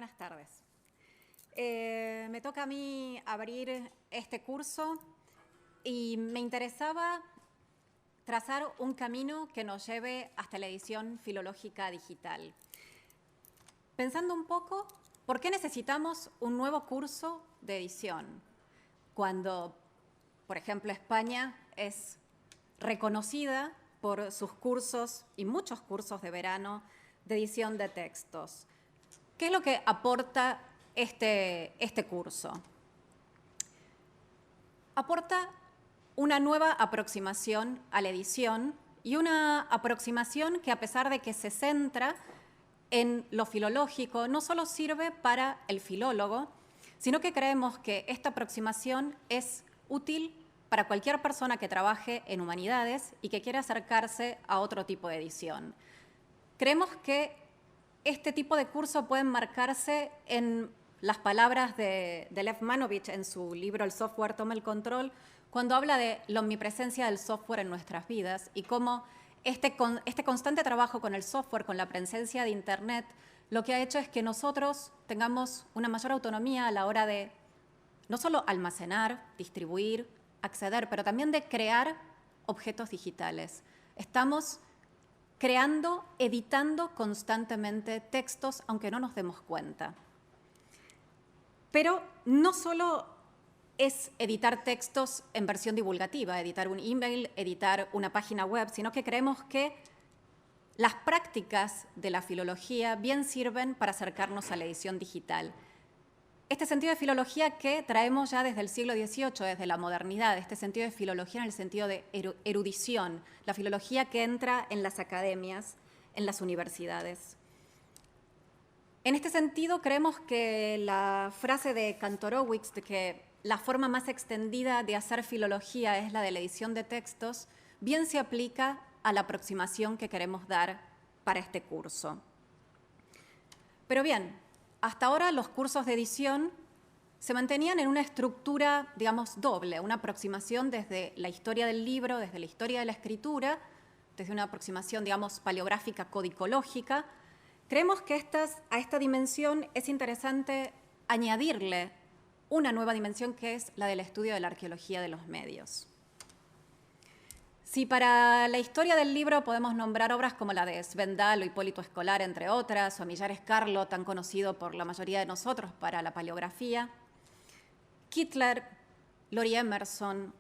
Buenas tardes. Me toca a mí abrir este curso y me interesaba trazar un camino que nos lleve hasta la edición filológica digital. Pensando un poco, ¿por qué necesitamos un nuevo curso de edición? Cuando, por ejemplo, España es reconocida por sus cursos y muchos cursos de verano de edición de textos. ¿Qué es lo que aporta este curso? Aporta una nueva aproximación a la edición y una aproximación que, a pesar de que se centra en lo filológico, no solo sirve para el filólogo, sino que creemos que esta aproximación es útil para cualquier persona que trabaje en humanidades y que quiera acercarse a otro tipo de edición. Creemos que este tipo de curso puede enmarcarse en las palabras de Lev Manovich en su libro El software toma el control, cuando habla de la omnipresencia del software en nuestras vidas y cómo este constante trabajo con el software, con la presencia de Internet, lo que ha hecho es que nosotros tengamos una mayor autonomía a la hora de no solo almacenar, distribuir, acceder, pero también de crear objetos digitales. Estamos creando, editando constantemente textos, aunque no nos demos cuenta. Pero no solo es editar textos en versión divulgativa, editar un email, editar una página web, sino que creemos que las prácticas de la filología bien sirven para acercarnos a la edición digital. Este sentido de filología que traemos ya desde el siglo XVIII, desde la modernidad, este sentido de filología en el sentido de erudición, la filología que entra en las academias, en las universidades. En este sentido, creemos que la frase de Kantorowicz de que la forma más extendida de hacer filología es la de la edición de textos, bien se aplica a la aproximación que queremos dar para este curso. Pero bien, hasta ahora los cursos de edición se mantenían en una estructura, digamos, doble, una aproximación desde la historia del libro, desde la historia de la escritura, desde una aproximación, digamos, paleográfica, codicológica. Creemos que a esta dimensión es interesante añadirle una nueva dimensión que es la del estudio de la arqueología de los medios. Si para la historia del libro podemos nombrar obras como la de Svendal o Hipólito Escolar, entre otras, o Millares Carlo, tan conocido por la mayoría de nosotros para la paleografía, Kittler, Laurie Emerson,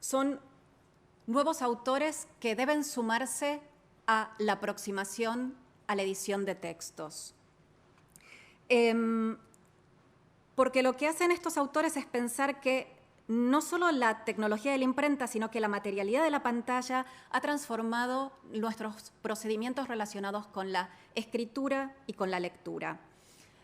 son nuevos autores que deben sumarse a la aproximación a la edición de textos. Porque lo que hacen estos autores es pensar que no solo la tecnología de la imprenta, sino que la materialidad de la pantalla ha transformado nuestros procedimientos relacionados con la escritura y con la lectura.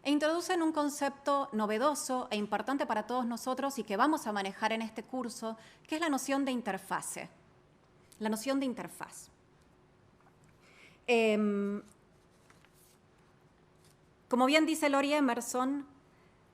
E introducen un concepto novedoso e importante para todos nosotros y que vamos a manejar en este curso, que es la noción de interfase. La noción de interfaz. Como bien dice Laurie Emerson,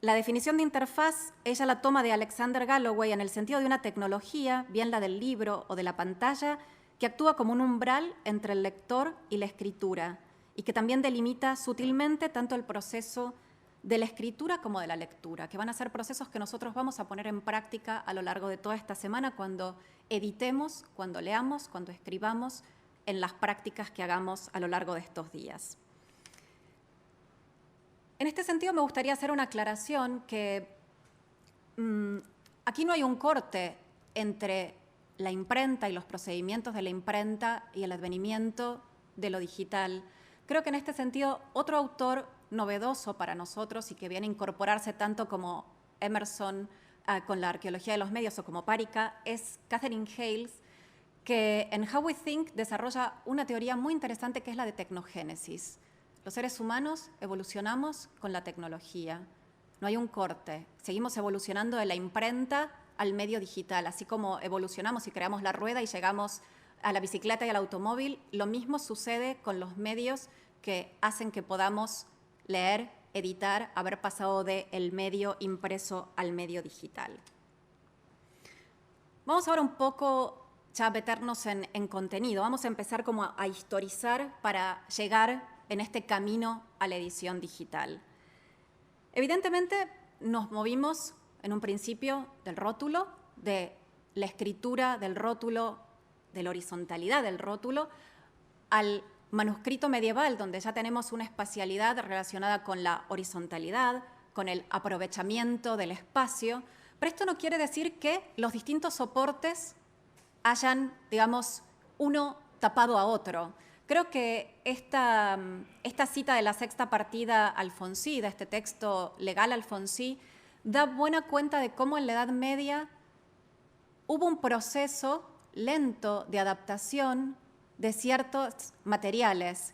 la definición de interfaz, ella la toma de Alexander Galloway en el sentido de una tecnología, bien la del libro o de la pantalla, que actúa como un umbral entre el lector y la escritura y que también delimita sutilmente tanto el proceso de la escritura como de la lectura, que van a ser procesos que nosotros vamos a poner en práctica a lo largo de toda esta semana cuando editemos, cuando leamos, cuando escribamos, en las prácticas que hagamos a lo largo de estos días. En este sentido, me gustaría hacer una aclaración que aquí no hay un corte entre la imprenta y los procedimientos de la imprenta y el advenimiento de lo digital. Creo que en este sentido, otro autor novedoso para nosotros y que viene a incorporarse tanto como Emerson con la arqueología de los medios o como Párica es Katherine Hayles, que en How We Think desarrolla una teoría muy interesante que es la de tecnogénesis. Los seres humanos evolucionamos con la tecnología. No hay un corte. Seguimos evolucionando de la imprenta al medio digital. Así como evolucionamos y creamos la rueda y llegamos a la bicicleta y al automóvil, lo mismo sucede con los medios que hacen que podamos leer, editar, haber pasado del medio impreso al medio digital. Vamos ahora un poco ya a meternos en contenido. Vamos a empezar como a historizar para llegar en este camino a la edición digital. Evidentemente, nos movimos en un principio del rótulo, de la escritura del rótulo, de la horizontalidad del rótulo, al manuscrito medieval, donde ya tenemos una espacialidad relacionada con la horizontalidad, con el aprovechamiento del espacio, pero esto no quiere decir que los distintos soportes hayan, digamos, uno tapado a otro. Creo que esta cita de la sexta partida Alfonsí, de este texto legal Alfonsí, da buena cuenta de cómo en la Edad Media hubo un proceso lento de adaptación de ciertos materiales.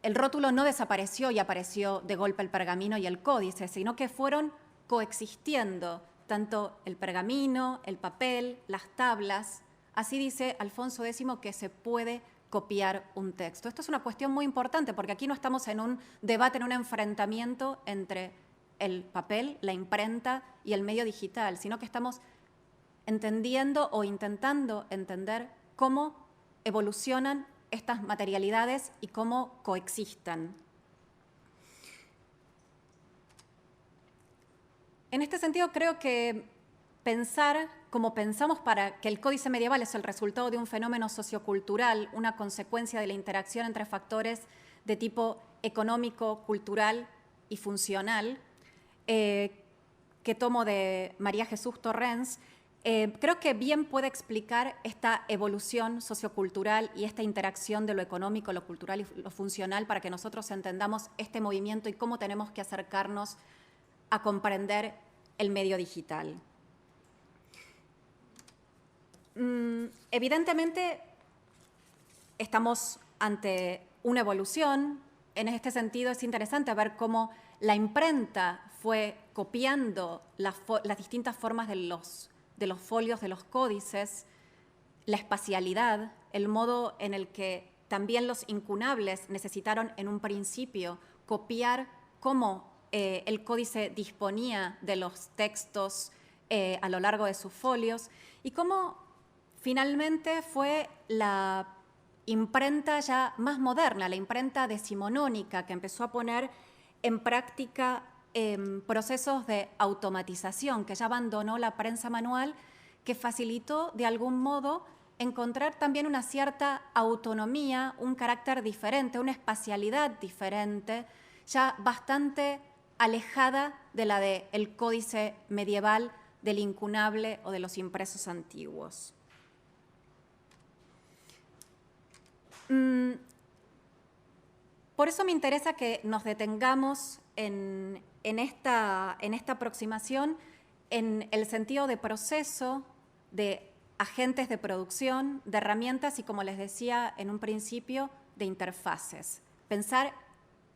El rótulo no desapareció y apareció de golpe el pergamino y el códice, sino que fueron coexistiendo tanto el pergamino, el papel, las tablas. Así dice Alfonso X que se puede copiar un texto. Esto es una cuestión muy importante porque aquí no estamos en un debate, en un enfrentamiento entre el papel, la imprenta y el medio digital, sino que estamos entendiendo o intentando entender cómo evolucionan estas materialidades y cómo coexisten. En este sentido, creo que pensar como pensamos para que el códice medieval es el resultado de un fenómeno sociocultural, una consecuencia de la interacción entre factores de tipo económico, cultural y funcional, que tomo de María Jesús Torrens, creo que bien puede explicar esta evolución sociocultural y esta interacción de lo económico, lo cultural y lo funcional para que nosotros entendamos este movimiento y cómo tenemos que acercarnos a comprender el medio digital. Evidentemente, estamos ante una evolución. En este sentido, es interesante ver cómo la imprenta fue copiando las distintas formas de los folios, de los códices, la espacialidad, el modo en el que también los incunables necesitaron en un principio copiar cómo el códice disponía de los textos a lo largo de sus folios y cómo finalmente fue la imprenta ya más moderna, la imprenta decimonónica, que empezó a poner en práctica procesos de automatización, que ya abandonó la prensa manual, que facilitó de algún modo encontrar también una cierta autonomía, un carácter diferente, una espacialidad diferente, ya bastante alejada de la del códice medieval, del incunable o de los impresos antiguos. Por eso me interesa que nos detengamos en esta aproximación en el sentido de proceso, de agentes de producción, de herramientas y, como les decía en un principio, de interfaces. Pensar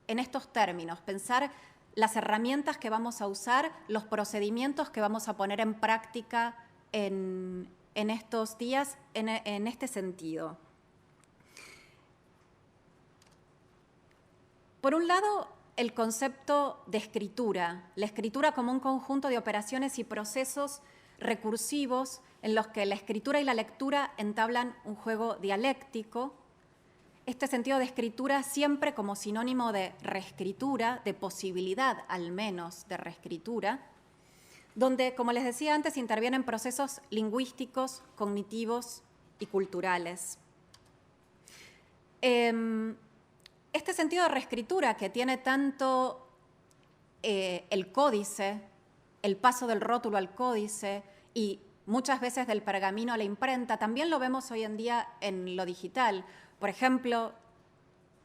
en estos términos, pensar las herramientas que vamos a usar, los procedimientos que vamos a poner en práctica en estos días en este sentido. Por un lado, el concepto de escritura, la escritura como un conjunto de operaciones y procesos recursivos en los que la escritura y la lectura entablan un juego dialéctico. Este sentido de escritura siempre como sinónimo de reescritura, de posibilidad al menos de reescritura, donde, como les decía antes, intervienen procesos lingüísticos, cognitivos y culturales. Este sentido de reescritura que tiene tanto el códice, el paso del rótulo al códice y muchas veces del pergamino a la imprenta, también lo vemos hoy en día en lo digital. Por ejemplo,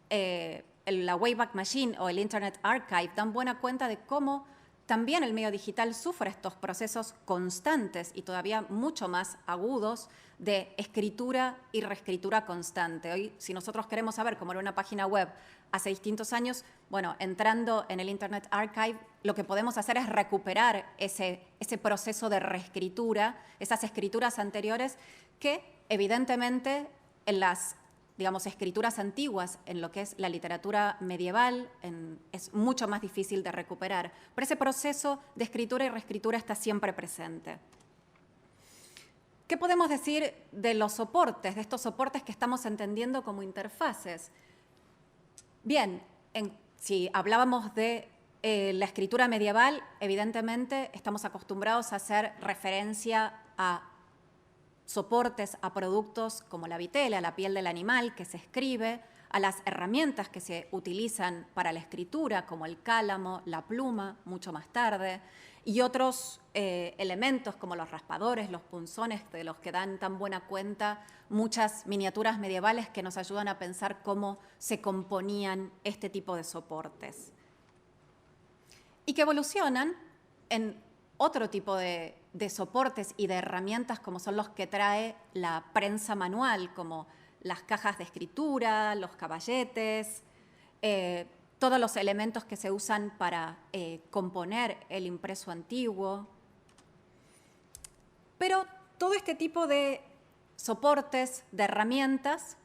la Wayback Machine o el Internet Archive dan buena cuenta de cómo también el medio digital sufre estos procesos constantes y todavía mucho más agudos de escritura y reescritura constante. Hoy, si nosotros queremos saber cómo era una página web hace distintos años, bueno, entrando en el Internet Archive, lo que podemos hacer es recuperar ese proceso de reescritura, esas escrituras anteriores que, evidentemente, en las, digamos, escrituras antiguas, en lo que es la literatura medieval, es mucho más difícil de recuperar. Pero ese proceso de escritura y reescritura está siempre presente. ¿Qué podemos decir de los soportes, de estos soportes que estamos entendiendo como interfaces? Bien, si hablábamos de la escritura medieval, evidentemente, estamos acostumbrados a hacer referencia a soportes, a productos como la vitela, la piel del animal que se escribe, a las herramientas que se utilizan para la escritura, como el cálamo, la pluma, mucho más tarde, y otros elementos como los raspadores, los punzones, de los que dan tan buena cuenta muchas miniaturas medievales que nos ayudan a pensar cómo se componían este tipo de soportes. Y que evolucionan en otro tipo de soportes y de herramientas como son los que trae la prensa manual, como las cajas de escritura, los caballetes, todos los elementos que se usan para componer el impreso antiguo. Pero todo este tipo de soportes, de herramientas,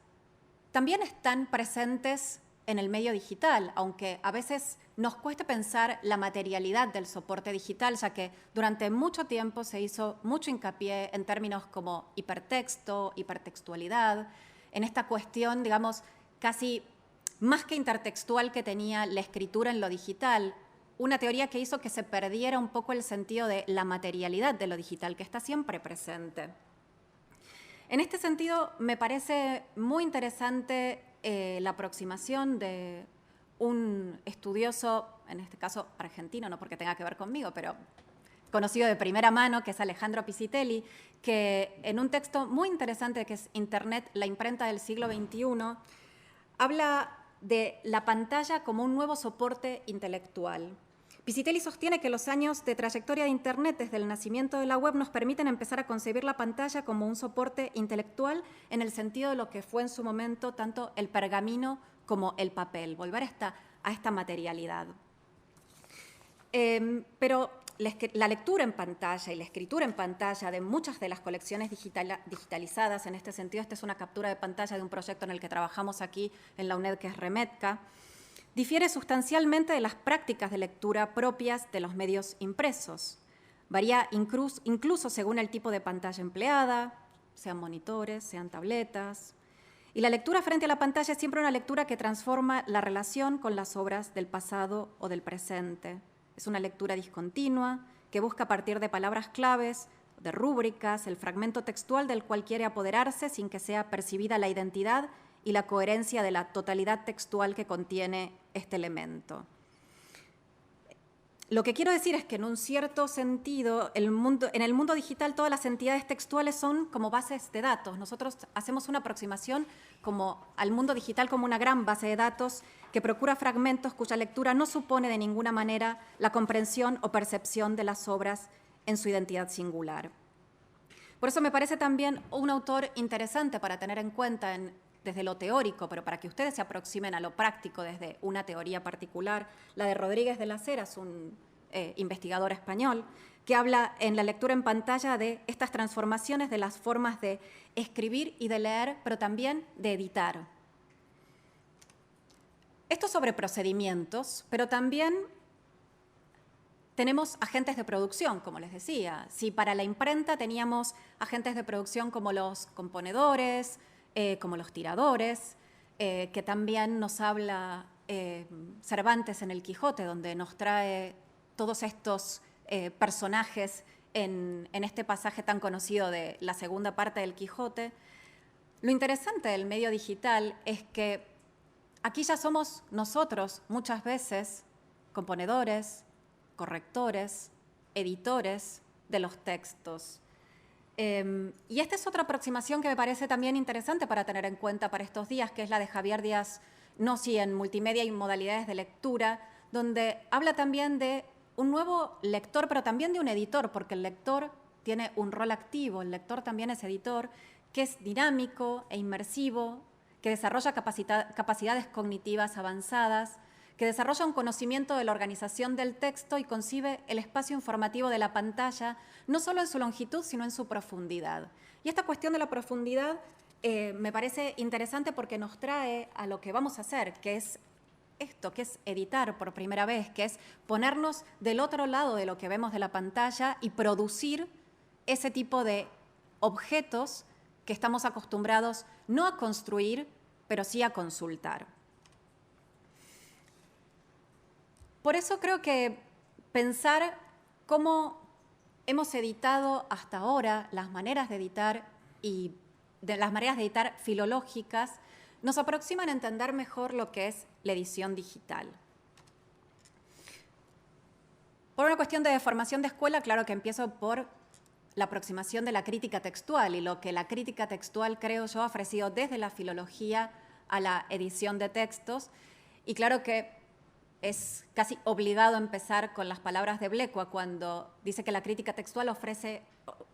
también están presentes en el medio digital, aunque a veces nos cuesta pensar la materialidad del soporte digital, ya que durante mucho tiempo se hizo mucho hincapié en términos como hipertexto, hipertextualidad, en esta cuestión, digamos, casi más que intertextual que tenía la escritura en lo digital, una teoría que hizo que se perdiera un poco el sentido de la materialidad de lo digital, que está siempre presente. En este sentido, me parece muy interesante la aproximación de un estudioso, en este caso argentino, no porque tenga que ver conmigo, pero conocido de primera mano, que es Alejandro Pisitelli, que en un texto muy interesante que es Internet, la imprenta del siglo XXI, habla de la pantalla como un nuevo soporte intelectual. Pisitelli sostiene que los años de trayectoria de Internet desde el nacimiento de la web nos permiten empezar a concebir la pantalla como un soporte intelectual en el sentido de lo que fue en su momento tanto el pergamino como el papel, volver a esta materialidad. Pero la lectura en pantalla y la escritura en pantalla de muchas de las colecciones digitalizadas, en este sentido, esta es una captura de pantalla de un proyecto en el que trabajamos aquí en la UNED, que es Remetka, difiere sustancialmente de las prácticas de lectura propias de los medios impresos. Varía incluso según el tipo de pantalla empleada, sean monitores, sean tabletas. Y la lectura frente a la pantalla es siempre una lectura que transforma la relación con las obras del pasado o del presente. Es una lectura discontinua que busca a partir de palabras claves, de rúbricas, el fragmento textual del cual quiere apoderarse sin que sea percibida la identidad y la coherencia de la totalidad textual que contiene este elemento. Lo que quiero decir es que en un cierto sentido, en el mundo digital todas las entidades textuales son como bases de datos. Nosotros hacemos una aproximación al mundo digital como una gran base de datos que procura fragmentos cuya lectura no supone de ninguna manera la comprensión o percepción de las obras en su identidad singular. Por eso me parece también un autor interesante para tener en cuenta desde lo teórico, pero para que ustedes se aproximen a lo práctico desde una teoría particular. La de Rodríguez de las Heras, un investigador español, que habla en la lectura en pantalla de estas transformaciones de las formas de escribir y de leer, pero también de editar. Esto sobre procedimientos, pero también tenemos agentes de producción, como les decía. Si para la imprenta teníamos agentes de producción como los componedores, como los tiradores, que también nos habla Cervantes en el Quijote, donde nos trae todos estos personajes en este pasaje tan conocido de la segunda parte del Quijote. Lo interesante del medio digital es que aquí ya somos nosotros muchas veces componedores, correctores, editores de los textos. Y esta es otra aproximación que me parece también interesante para tener en cuenta para estos días, que es la de Javier Díaz Nossi en Multimedia y Modalidades de Lectura, donde habla también de un nuevo lector, pero también de un editor, porque el lector tiene un rol activo, el lector también es editor, que es dinámico e inmersivo, que desarrolla capacidades cognitivas avanzadas, que desarrolla un conocimiento de la organización del texto y concibe el espacio informativo de la pantalla, no solo en su longitud, sino en su profundidad. Y esta cuestión de la profundidad me parece interesante porque nos trae a lo que vamos a hacer, que es esto, que es editar por primera vez, que es ponernos del otro lado de lo que vemos de la pantalla y producir ese tipo de objetos que estamos acostumbrados no a construir, pero sí a consultar. Por eso creo que pensar cómo hemos editado hasta ahora las maneras de editar y las maneras de editar filológicas nos aproximan a entender mejor lo que es la edición digital. Por una cuestión de formación de escuela, claro que empiezo por la aproximación de la crítica textual y lo que la crítica textual, creo yo, ha ofrecido desde la filología a la edición de textos. Y claro que es casi obligado empezar con las palabras de Blecua cuando dice que la crítica textual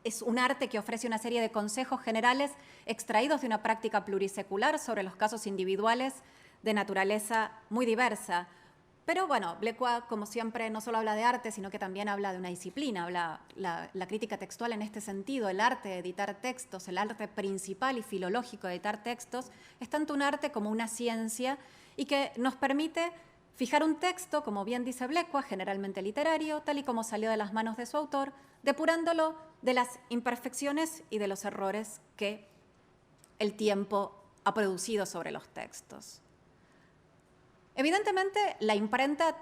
es un arte que ofrece una serie de consejos generales extraídos de una práctica plurisecular sobre los casos individuales de naturaleza muy diversa. Pero bueno, Blecua, como siempre, no solo habla de arte, sino que también habla de una disciplina, habla la crítica textual en este sentido, el arte de editar textos, el arte principal y filológico de editar textos, es tanto un arte como una ciencia y que nos permite fijar un texto, como bien dice Blecua, generalmente literario, tal y como salió de las manos de su autor, depurándolo de las imperfecciones y de los errores que el tiempo ha producido sobre los textos. Evidentemente, la imprenta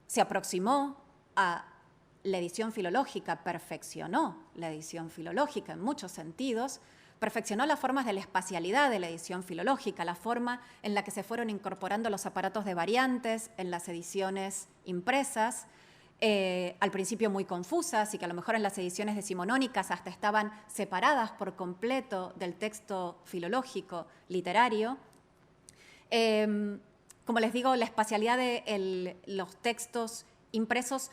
se aproximó a la edición filológica, perfeccionó la edición filológica en muchos sentidos, perfeccionó las formas de la espacialidad de la edición filológica, la forma en la que se fueron incorporando los aparatos de variantes en las ediciones impresas, al principio muy confusas y que a lo mejor en las ediciones decimonónicas hasta estaban separadas por completo del texto filológico literario. Como les digo, la espacialidad de los textos impresos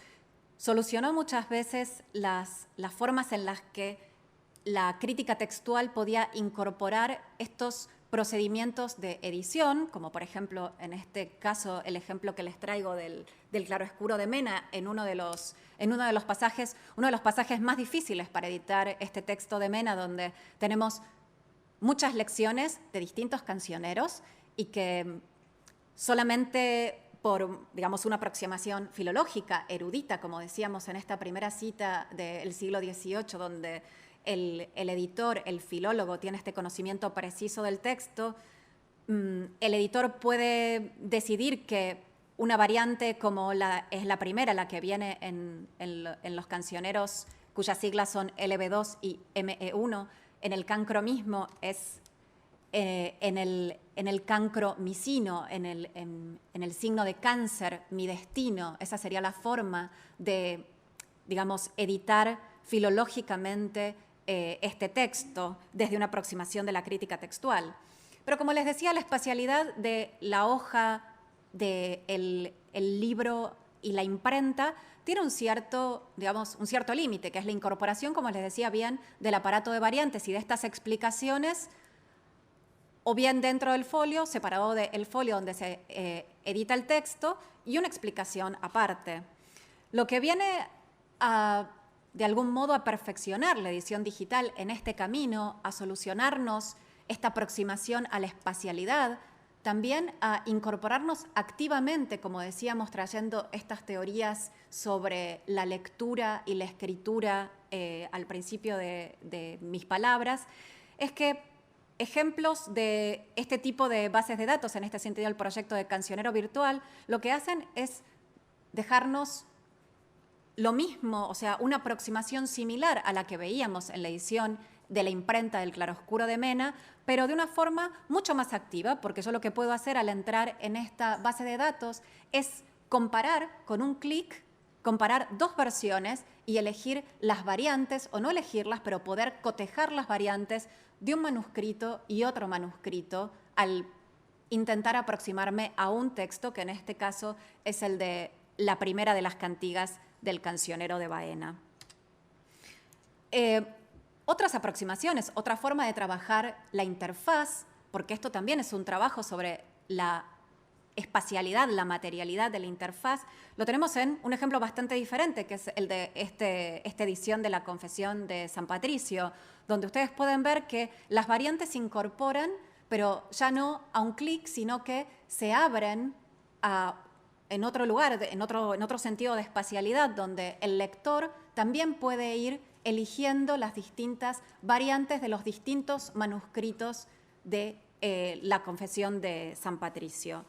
solucionó muchas veces las formas en las que la crítica textual podía incorporar estos procedimientos de edición, como por ejemplo, en este caso, el ejemplo que les traigo del claroscuro de Mena, en uno de los pasajes más difíciles para editar este texto de Mena, donde tenemos muchas lecciones de distintos cancioneros y que solamente por, digamos, una aproximación filológica, erudita, como decíamos en esta primera cita del siglo XVIII, donde el editor, el filólogo, tiene este conocimiento preciso del texto, el editor puede decidir que una variante como es la primera, la que viene en los cancioneros cuyas siglas son LB2 y ME1, en el cancro mismo es en el cancro mi sino, en el signo de cáncer, mi destino. Esa sería la forma de, digamos, editar filológicamente este texto desde una aproximación de la crítica textual. Pero como les decía, la espacialidad de la hoja del libro y la imprenta tiene un cierto límite, que es la incorporación, como les decía bien, del aparato de variantes y de estas explicaciones, o bien dentro del folio, separado del folio donde se edita el texto, y una explicación aparte. Lo que viene de algún modo a perfeccionar la edición digital en este camino, a solucionarnos esta aproximación a la espacialidad, también a incorporarnos activamente, como decíamos, trayendo estas teorías sobre la lectura y la escritura al principio de mis palabras, es que ejemplos de este tipo de bases de datos, en este sentido el proyecto de Cancionero Virtual, lo que hacen es dejarnos lo mismo, o sea, una aproximación similar a la que veíamos en la edición de la imprenta del claroscuro de Mena, pero de una forma mucho más activa, porque yo lo que puedo hacer al entrar en esta base de datos es comparar con un clic, comparar dos versiones y elegir las variantes, o no elegirlas, pero poder cotejar las variantes de un manuscrito y otro manuscrito al intentar aproximarme a un texto que en este caso es el de la primera de las cantigas del Cancionero de Baena. Otras aproximaciones, otra forma de trabajar la interfaz, porque esto también es un trabajo sobre la espacialidad, la materialidad de la interfaz, lo tenemos en un ejemplo bastante diferente, que es el de esta edición de la Confesión de San Patricio, donde ustedes pueden ver que las variantes se incorporan, pero ya no a un clic, sino que se abren en otro lugar, en otro sentido de espacialidad, donde el lector también puede ir eligiendo las distintas variantes de los distintos manuscritos de la Confesión de San Patricio.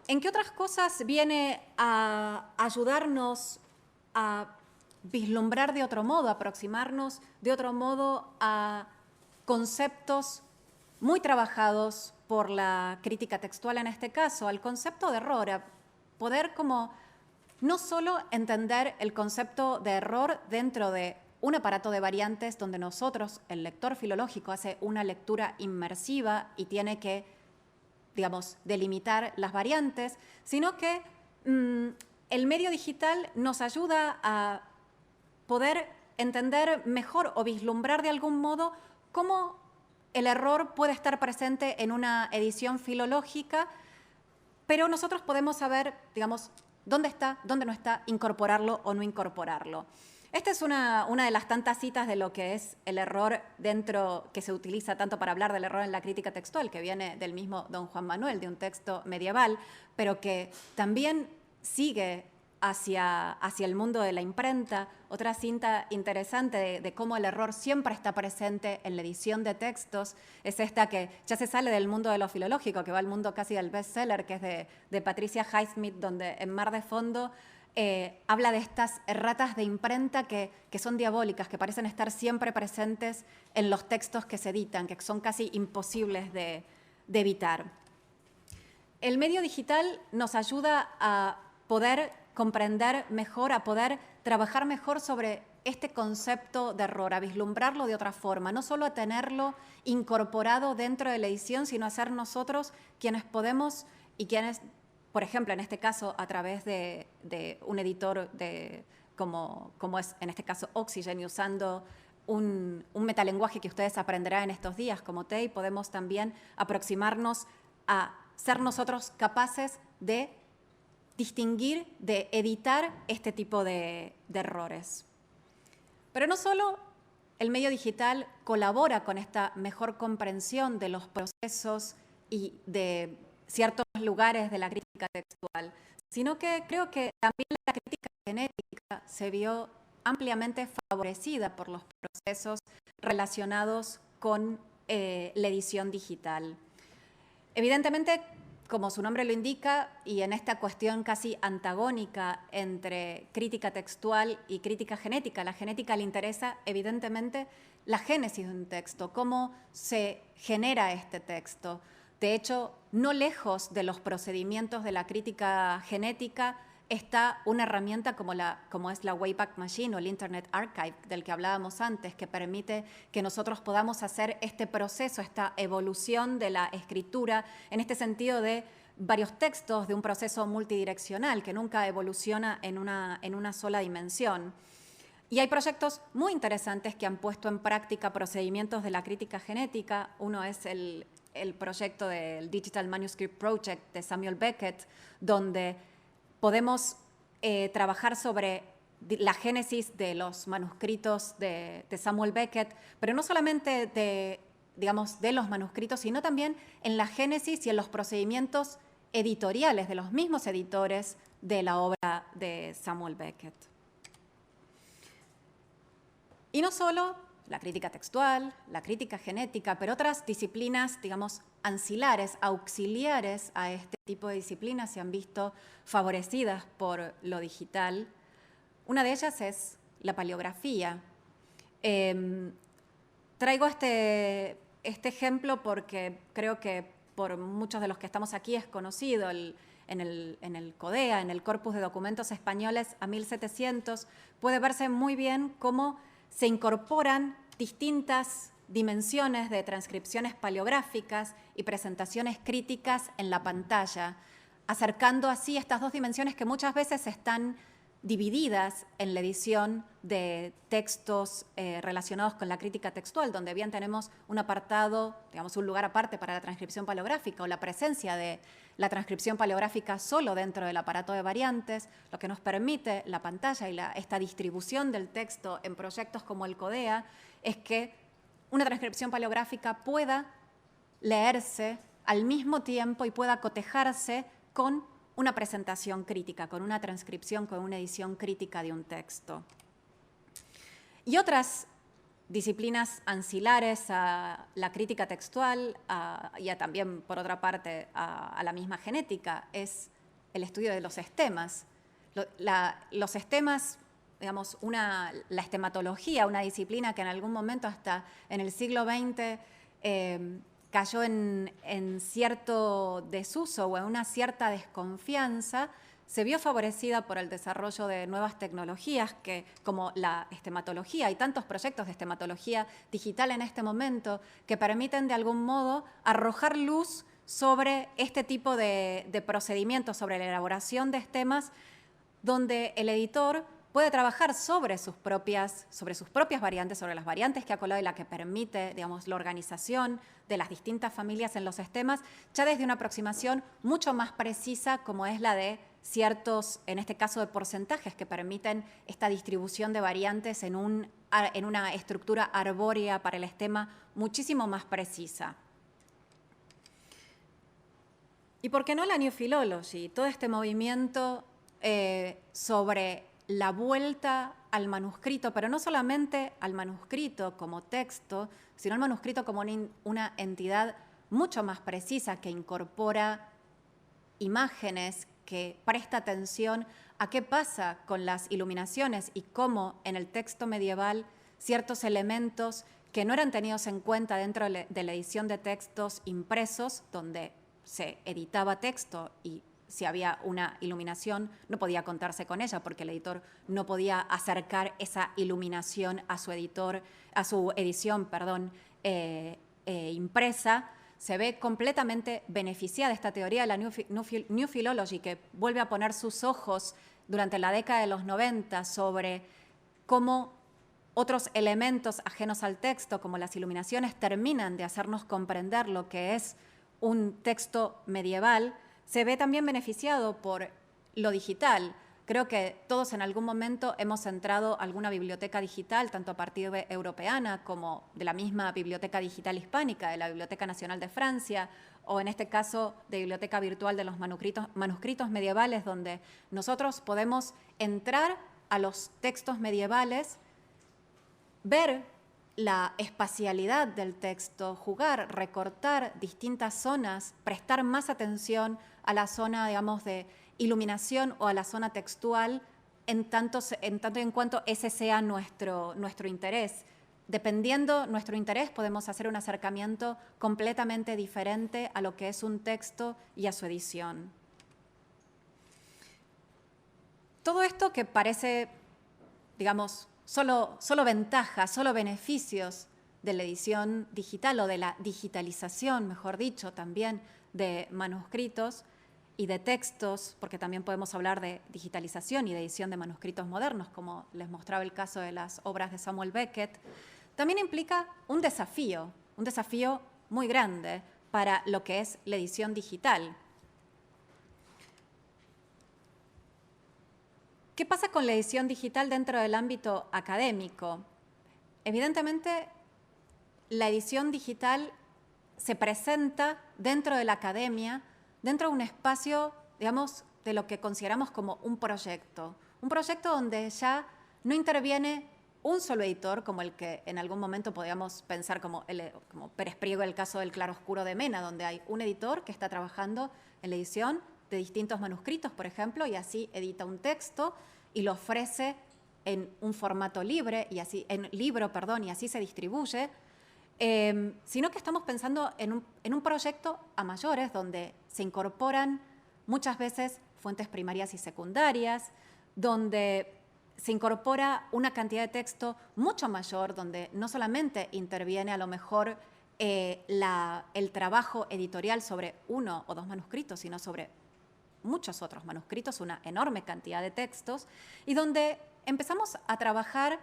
¿En qué otras cosas viene a ayudarnos a vislumbrar de otro modo, aproximarnos de otro modo a conceptos muy trabajados por la crítica textual en este caso, al concepto de error, a poder como no solo entender el concepto de error dentro de un aparato de variantes donde nosotros, el lector filológico, hace una lectura inmersiva y tiene que, digamos, delimitar las variantes, sino que el medio digital nos ayuda a poder entender mejor o vislumbrar de algún modo cómo el error puede estar presente en una edición filológica, pero nosotros podemos saber, digamos, dónde está, dónde no está, incorporarlo o no incorporarlo. Esta es una de las tantas citas de lo que es el error dentro, que se utiliza tanto para hablar del error en la crítica textual, que viene del mismo don Juan Manuel, de un texto medieval, pero que también sigue hacia el mundo de la imprenta. Otra cinta interesante de cómo el error siempre está presente en la edición de textos es esta que ya se sale del mundo de lo filológico, que va al mundo casi del bestseller, que es de Patricia Highsmith, donde en Mar de Fondo habla de estas erratas de imprenta que son diabólicas, que parecen estar siempre presentes en los textos que se editan, que son casi imposibles de evitar. El medio digital nos ayuda a poder comprender mejor, a poder trabajar mejor sobre este concepto de error, a vislumbrarlo de otra forma, no solo a tenerlo incorporado dentro de la edición, sino a ser nosotros quienes podemos y quienes, por ejemplo, en este caso, a través de un editor como es en este caso Oxygen, y usando un metalenguaje que ustedes aprenderán en estos días como TEI, podemos también aproximarnos a ser nosotros capaces de distinguir, de editar este tipo de errores. Pero no solo el medio digital colabora con esta mejor comprensión de los procesos y de ciertos lugares de la crítica textual, sino que creo que también la crítica genética se vio ampliamente favorecida por los procesos relacionados con la edición digital. Evidentemente, como su nombre lo indica, y en esta cuestión casi antagónica entre crítica textual y crítica genética, la genética le interesa evidentemente la génesis de un texto, cómo se genera este texto. De hecho, no lejos de los procedimientos de la crítica genética está una herramienta como es la Wayback Machine o el Internet Archive del que hablábamos antes, que permite que nosotros podamos hacer este proceso, esta evolución de la escritura, en este sentido de varios textos, de un proceso multidireccional que nunca evoluciona en una sola dimensión. Y hay proyectos muy interesantes que han puesto en práctica procedimientos de la crítica genética. Uno es el proyecto del Digital Manuscript Project de Samuel Beckett, donde podemos trabajar sobre la génesis de los manuscritos de Samuel Beckett, pero no solamente de los manuscritos, sino también en la génesis y en los procedimientos editoriales de los mismos editores de la obra de Samuel Beckett. Y no solo la crítica textual, la crítica genética, pero otras disciplinas, digamos, ancilares, auxiliares a este tipo de disciplinas se han visto favorecidas por lo digital. Una de ellas es la paleografía. Traigo este ejemplo porque creo que por muchos de los que estamos aquí es conocido en el CODEA, en el Corpus de Documentos Españoles a 1700, puede verse muy bien cómo se incorporan distintas dimensiones de transcripciones paleográficas y presentaciones críticas en la pantalla, acercando así estas dos dimensiones que muchas veces están divididas en la edición de textos relacionados con la crítica textual, donde bien tenemos un apartado, digamos, un lugar aparte para la transcripción paleográfica o la presencia de la transcripción paleográfica solo dentro del aparato de variantes, lo que nos permite la pantalla y esta distribución del texto en proyectos como el CODEA es que una transcripción paleográfica pueda leerse al mismo tiempo y pueda cotejarse con una presentación crítica, con una transcripción, con una edición crítica de un texto. Y otras disciplinas ancilares a la crítica textual y también, por otra parte, a la misma genética, es el estudio de los estemas. Los estemas, digamos, la estematología, una disciplina que en algún momento hasta en el siglo XX cayó en cierto desuso o en una cierta desconfianza, se vio favorecida por el desarrollo de nuevas tecnologías como la estematología. Hay tantos proyectos de estematología digital en este momento que permiten de algún modo arrojar luz sobre este tipo de procedimientos, sobre la elaboración de estemas, donde el editor puede trabajar sobre sus propias variantes, sobre las variantes que ha colado y la que permite, digamos, la organización de las distintas familias en los estemas, ya desde una aproximación mucho más precisa, como es la de ciertos, en este caso de porcentajes, que permiten esta distribución de variantes en una estructura arbórea para el estema muchísimo más precisa. ¿Y por qué no la New Philology? Todo este movimiento sobre la vuelta al manuscrito, pero no solamente al manuscrito como texto, sino al manuscrito como una entidad mucho más precisa que incorpora imágenes, que presta atención a qué pasa con las iluminaciones y cómo en el texto medieval ciertos elementos que no eran tenidos en cuenta dentro de la edición de textos impresos, donde se editaba texto y si había una iluminación no podía contarse con ella porque el editor no podía acercar esa iluminación a su edición impresa. Se ve completamente beneficiada esta teoría de la New Philology, que vuelve a poner sus ojos durante la década de los 90 sobre cómo otros elementos ajenos al texto, como las iluminaciones, terminan de hacernos comprender lo que es un texto medieval. Se ve también beneficiado por lo digital. Creo que todos en algún momento hemos entrado a alguna biblioteca digital, tanto a partir de europeana como de la misma Biblioteca Digital Hispánica, de la Biblioteca Nacional de Francia, o en este caso de Biblioteca Virtual de los manuscritos medievales, donde nosotros podemos entrar a los textos medievales, ver la espacialidad del texto, jugar, recortar distintas zonas, prestar más atención a la zona, digamos, de iluminación o a la zona textual, en tanto y en cuanto ese sea nuestro interés. Dependiendo nuestro interés, podemos hacer un acercamiento completamente diferente a lo que es un texto y a su edición. Todo esto que parece, digamos, solo ventajas, solo beneficios de la edición digital o de la digitalización, mejor dicho, también de manuscritos y de textos, porque también podemos hablar de digitalización y de edición de manuscritos modernos, como les mostraba el caso de las obras de Samuel Beckett, también implica un desafío muy grande para lo que es la edición digital. ¿Qué pasa con la edición digital dentro del ámbito académico? Evidentemente, la edición digital se presenta dentro de la academia, dentro de un espacio, digamos, de lo que consideramos como un proyecto donde ya no interviene un solo editor, como el que en algún momento podíamos pensar como Pérez Priego, el caso del claroscuro de Mena, donde hay un editor que está trabajando en la edición de distintos manuscritos, por ejemplo, y así edita un texto y lo ofrece en un formato libre, y así se distribuye, sino que estamos pensando en un proyecto a mayores, donde se incorporan muchas veces fuentes primarias y secundarias, donde se incorpora una cantidad de texto mucho mayor, donde no solamente interviene a lo mejor el trabajo editorial sobre uno o dos manuscritos, sino sobre muchos otros manuscritos, una enorme cantidad de textos, y donde empezamos a trabajar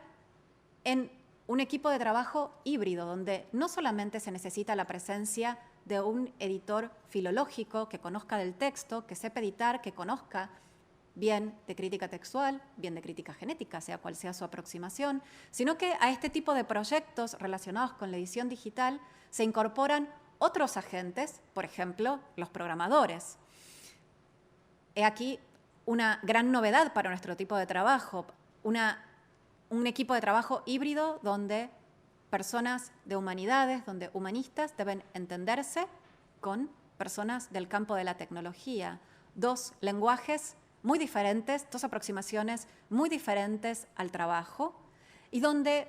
en un equipo de trabajo híbrido, donde no solamente se necesita la presencia de un editor filológico que conozca del texto, que sepa editar, que conozca bien de crítica textual, bien de crítica genética, sea cual sea su aproximación, sino que a este tipo de proyectos relacionados con la edición digital se incorporan otros agentes, por ejemplo, los programadores. He aquí una gran novedad para nuestro tipo de trabajo, un equipo de trabajo híbrido donde personas de humanidades, donde humanistas deben entenderse con personas del campo de la tecnología, dos lenguajes muy diferentes, dos aproximaciones muy diferentes al trabajo, y donde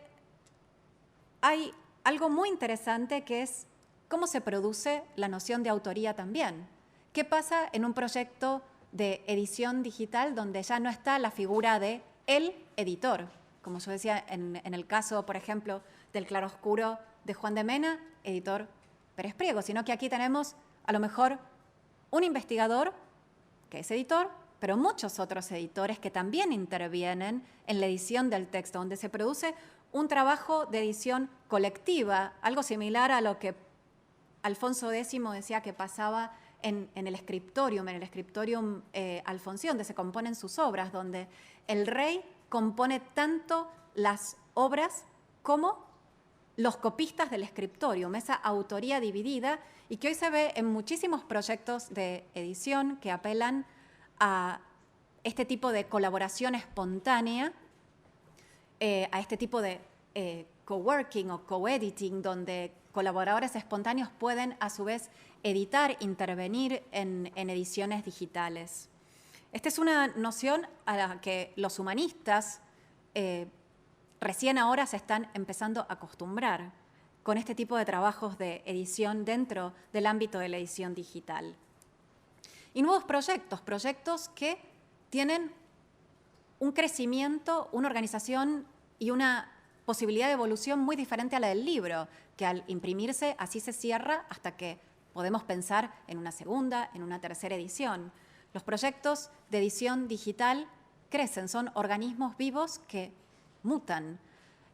hay algo muy interesante que es cómo se produce la noción de autoría también. ¿Qué pasa en un proyecto de edición digital donde ya no está la figura de el editor? Como yo decía en el caso, por ejemplo, del claroscuro de Juan de Mena, editor Pérez Priego, sino que aquí tenemos a lo mejor un investigador que es editor, pero muchos otros editores que también intervienen en la edición del texto, donde se produce un trabajo de edición colectiva, algo similar a lo que Alfonso X decía que pasaba en el scriptorium alfonsí, donde se componen sus obras, donde el rey compone tanto las obras como los copistas del scriptorium, esa autoría dividida, y que hoy se ve en muchísimos proyectos de edición que apelan a este tipo de colaboración espontánea, a este tipo de coworking o coediting, donde colaboradores espontáneos pueden a su vez editar, intervenir en ediciones digitales. Esta es una noción a la que los humanistas recién ahora se están empezando a acostumbrar con este tipo de trabajos de edición dentro del ámbito de la edición digital. Y nuevos proyectos que tienen un crecimiento, una organización y una posibilidad de evolución muy diferente a la del libro, que al imprimirse así se cierra hasta que podemos pensar en una segunda, en una tercera edición. Los proyectos de edición digital crecen, son organismos vivos que mutan.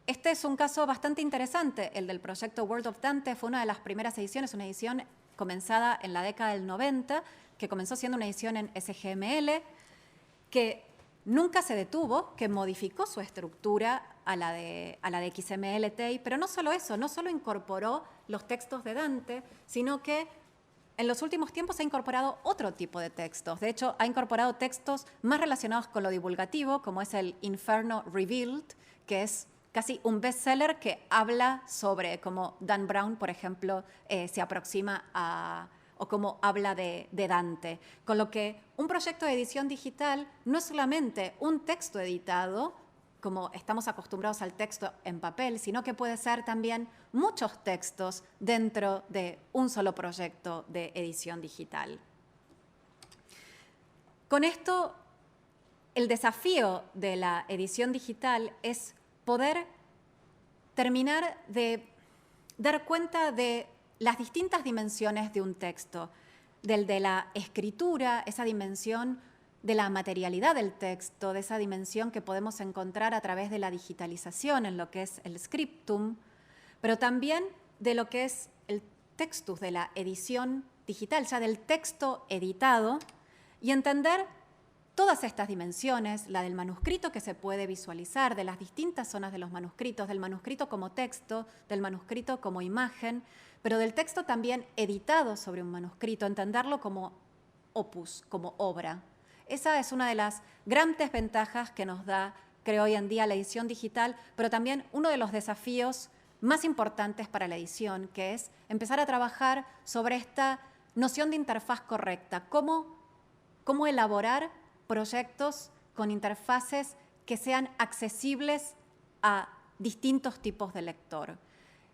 Este es un caso bastante interesante, el del proyecto World of Dante. Fue una de las primeras ediciones, una edición comenzada en la década del 90, que comenzó siendo una edición en SGML, que nunca se detuvo, que modificó su estructura a la de XML-TEI, pero no solo eso, no solo incorporó los textos de Dante, sino que en los últimos tiempos ha incorporado otro tipo de textos. De hecho, ha incorporado textos más relacionados con lo divulgativo, como es el Inferno Revealed, que es casi un bestseller que habla sobre cómo Dan Brown, por ejemplo, se aproxima a, o cómo habla de Dante. Con lo que un proyecto de edición digital no es solamente un texto editado, como estamos acostumbrados al texto en papel, sino que puede ser también muchos textos dentro de un solo proyecto de edición digital. Con esto, el desafío de la edición digital es poder terminar de dar cuenta de las distintas dimensiones de un texto, del de la escritura, esa dimensión de la materialidad del texto, de esa dimensión que podemos encontrar a través de la digitalización en lo que es el scriptum, pero también de lo que es el textus, de la edición digital, ya del texto editado, y entender todas estas dimensiones, la del manuscrito que se puede visualizar, de las distintas zonas de los manuscritos, del manuscrito como texto, del manuscrito como imagen, pero del texto también editado sobre un manuscrito, entenderlo como opus, como obra. Esa es una de las grandes ventajas que nos da, creo, hoy en día la edición digital, pero también uno de los desafíos más importantes para la edición, que es empezar a trabajar sobre esta noción de interfaz correcta, cómo elaborar proyectos con interfaces que sean accesibles a distintos tipos de lector.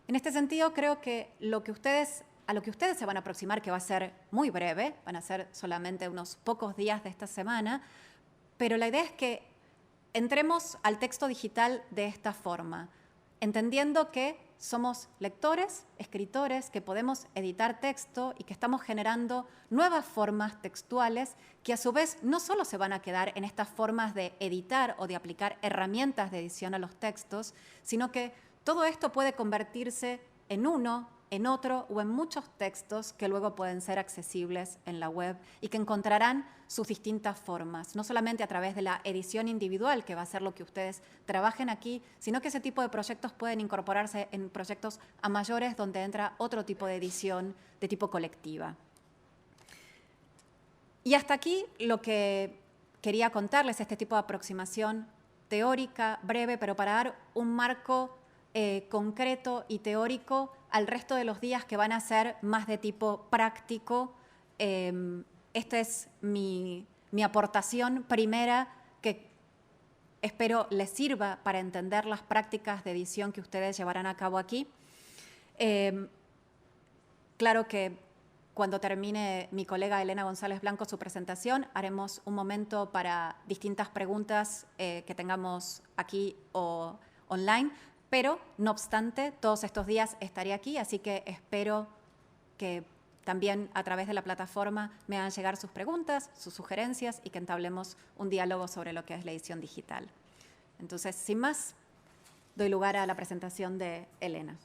En este sentido, creo que a lo que ustedes se van a aproximar, que va a ser muy breve, van a ser solamente unos pocos días de esta semana, pero la idea es que entremos al texto digital de esta forma, entendiendo que somos lectores, escritores, que podemos editar texto y que estamos generando nuevas formas textuales que a su vez no solo se van a quedar en estas formas de editar o de aplicar herramientas de edición a los textos, sino que todo esto puede convertirse en uno, en otro o en muchos textos que luego pueden ser accesibles en la web y que encontrarán sus distintas formas, no solamente a través de la edición individual, que va a ser lo que ustedes trabajen aquí, sino que ese tipo de proyectos pueden incorporarse en proyectos a mayores donde entra otro tipo de edición de tipo colectiva. Y hasta aquí lo que quería contarles, este tipo de aproximación teórica, breve, pero para dar un marco concreto y teórico al resto de los días que van a ser más de tipo práctico esta es mi aportación primera, que espero les sirva para entender las prácticas de edición que ustedes llevarán a cabo aquí. Claro que cuando termine mi colega Elena González Blanco su presentación, haremos un momento para distintas preguntas que tengamos aquí o online, pero no obstante, todos estos días estaré aquí, así que espero que también a través de la plataforma me hagan llegar sus preguntas, sus sugerencias y que entablemos un diálogo sobre lo que es la edición digital. Entonces, sin más, doy lugar a la presentación de Elena.